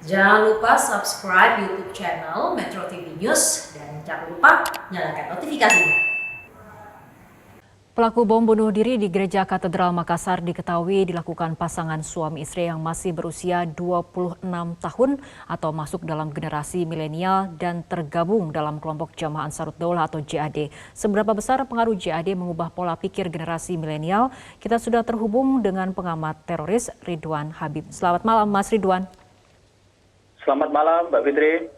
Jangan lupa subscribe YouTube channel Metro TV News dan jangan lupa nyalakan notifikasinya. Pelaku bom bunuh diri di Gereja Katedral Makassar diketahui dilakukan pasangan suami istri yang masih berusia 26 tahun atau masuk dalam generasi milenial dan tergabung dalam kelompok Jamaah Ansarut Daulah atau JAD. Seberapa besar pengaruh JAD mengubah pola pikir generasi milenial? Kita sudah terhubung dengan pengamat teroris Ridwan Habib. Selamat malam Mas Ridwan. Selamat malam Mbak Fitri.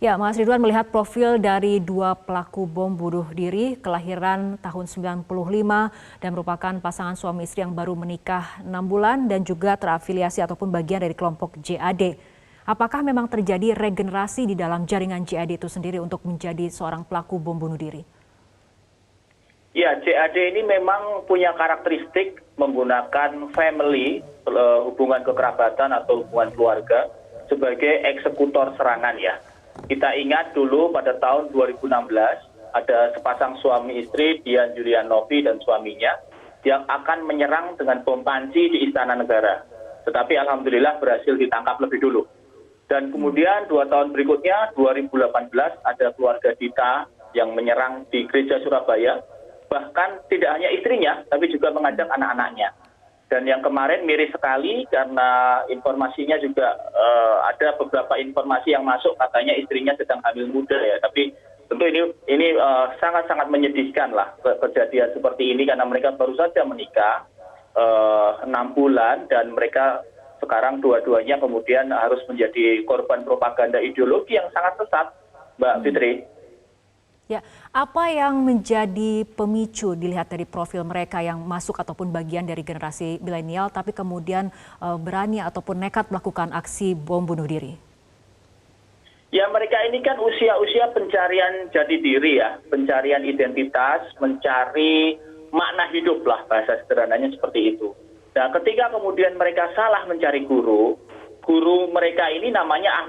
Ya, Mas Ridwan melihat profil dari dua pelaku bom bunuh diri kelahiran tahun 95 dan merupakan pasangan suami istri yang baru menikah 6 bulan dan juga terafiliasi ataupun bagian dari kelompok JAD. Apakah memang terjadi regenerasi di dalam jaringan JAD itu sendiri untuk menjadi seorang pelaku bom bunuh diri? Ya, JAD ini memang punya karakteristik menggunakan family, hubungan kekerabatan atau hubungan keluarga sebagai eksekutor serangan ya. Kita ingat dulu pada tahun 2016 ada sepasang suami istri Dian Julianovi dan suaminya yang akan menyerang dengan bom panci di Istana Negara. Tetapi alhamdulillah berhasil ditangkap lebih dulu. Dan kemudian 2 tahun berikutnya 2018 ada keluarga Dita yang menyerang di Gereja Surabaya. Bahkan tidak hanya istrinya tapi juga mengajak anak-anaknya. Dan yang kemarin miris sekali karena informasinya juga ada beberapa informasi yang masuk katanya istrinya sedang hamil muda ya. Tapi tentu ini sangat-sangat menyedihkan lah kejadian seperti ini karena mereka baru saja menikah 6 bulan dan mereka sekarang dua-duanya kemudian harus menjadi korban propaganda ideologi yang sangat sesat, Mbak Fitri. Ya, apa yang menjadi pemicu dilihat dari profil mereka yang masuk ataupun bagian dari generasi milenial tapi kemudian berani ataupun nekat melakukan aksi bom bunuh diri? Ya, mereka ini kan usia-usia pencarian jati diri ya, pencarian identitas, mencari makna hidup lah bahasa sederhananya seperti itu. Nah, ketika kemudian mereka salah mencari guru mereka ini namanya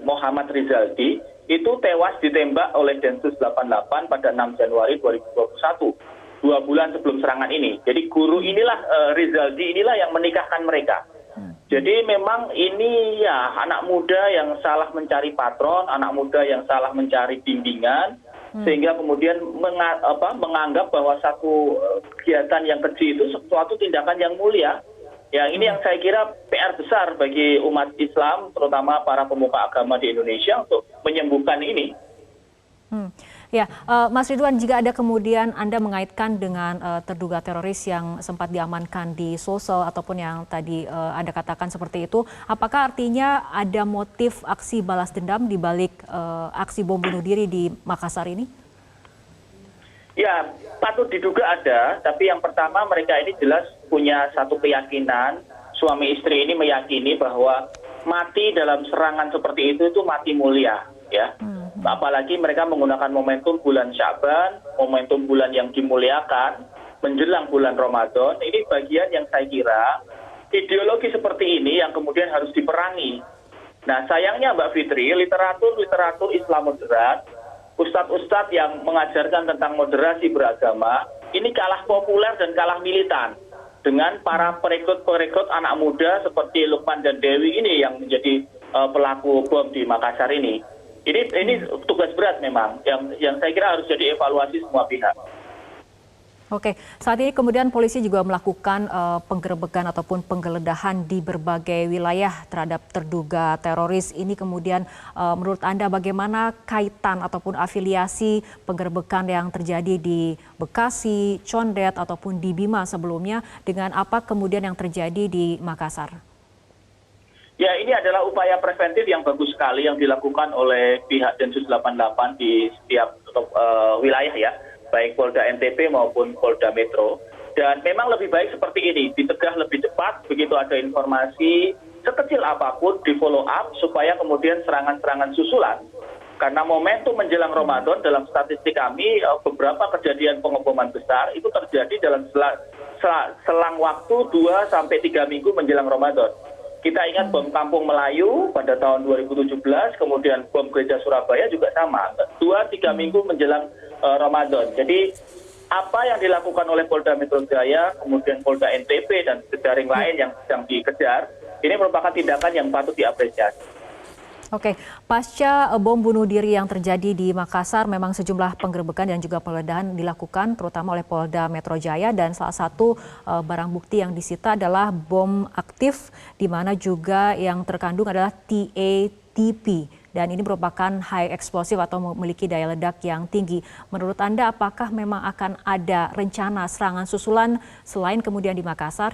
Muhammad Rizaldi, itu tewas ditembak oleh Densus 88 pada 6 Januari 2021, 2 bulan sebelum serangan ini. Jadi guru inilah, Rizaldi inilah yang menikahkan mereka. Jadi memang ini ya anak muda yang salah mencari patron, anak muda yang salah mencari bimbingan, sehingga kemudian menganggap bahwa satu kegiatan yang keji itu suatu tindakan yang mulia. Ya, ini yang saya kira PR besar bagi umat Islam, terutama para pemuka agama di Indonesia untuk menyembuhkan ini. Ya, Mas Ridwan, jika ada kemudian Anda mengaitkan dengan terduga teroris yang sempat diamankan di Sulsel ataupun yang tadi Anda katakan seperti itu, apakah artinya ada motif aksi balas dendam di balik aksi bom bunuh diri di Makassar ini? Ya, patut diduga ada, tapi yang pertama mereka ini jelas punya satu keyakinan, suami istri ini meyakini bahwa mati dalam serangan seperti itu mati mulia, ya. Apalagi mereka menggunakan momentum bulan Sya'ban, momentum bulan yang dimuliakan, menjelang bulan Ramadan, ini bagian yang saya kira ideologi seperti ini yang kemudian harus diperangi. Nah, sayangnya Mbak Fitri, literatur Islam moderat, ustadz-ustadz yang mengajarkan tentang moderasi beragama, ini kalah populer dan kalah militan dengan para perekrut anak muda seperti Lukman dan Dewi ini yang menjadi pelaku bom di Makassar ini. Ini tugas berat memang yang saya kira harus jadi evaluasi semua pihak. Oke, saat ini kemudian polisi juga melakukan penggerebekan ataupun penggeledahan di berbagai wilayah terhadap terduga teroris. Ini kemudian menurut Anda bagaimana kaitan ataupun afiliasi penggerebekan yang terjadi di Bekasi, Condet ataupun di Bima sebelumnya dengan apa kemudian yang terjadi di Makassar? Ya, ini adalah upaya preventif yang bagus sekali yang dilakukan oleh pihak Densus 88 di setiap wilayah ya, baik Polda NTB maupun Polda Metro. Dan memang lebih baik seperti ini, ditegah lebih cepat, begitu ada informasi sekecil apapun di follow up supaya kemudian serangan-serangan susulan. Karena momentum menjelang Ramadan dalam statistik kami, beberapa kejadian pengeboman besar itu terjadi dalam selang waktu 2-3 minggu menjelang Ramadan. Kita ingat bom Kampung Melayu pada tahun 2017, kemudian bom Gereja Surabaya juga sama, 2-3 minggu menjelang Ramadan. Jadi apa yang dilakukan oleh Polda Metro Jaya, kemudian Polda NTB dan jejaring lain yang sedang dikejar, Ini merupakan tindakan yang patut diapresiasi. Oke, pasca bom bunuh diri yang terjadi di Makassar, memang sejumlah penggerebekan dan juga penggeledahan dilakukan terutama oleh Polda Metro Jaya, dan salah satu barang bukti yang disita adalah bom aktif di mana juga yang terkandung adalah TATP. Dan ini merupakan high explosive atau memiliki daya ledak yang tinggi. Menurut Anda, apakah memang akan ada rencana serangan susulan selain kemudian di Makassar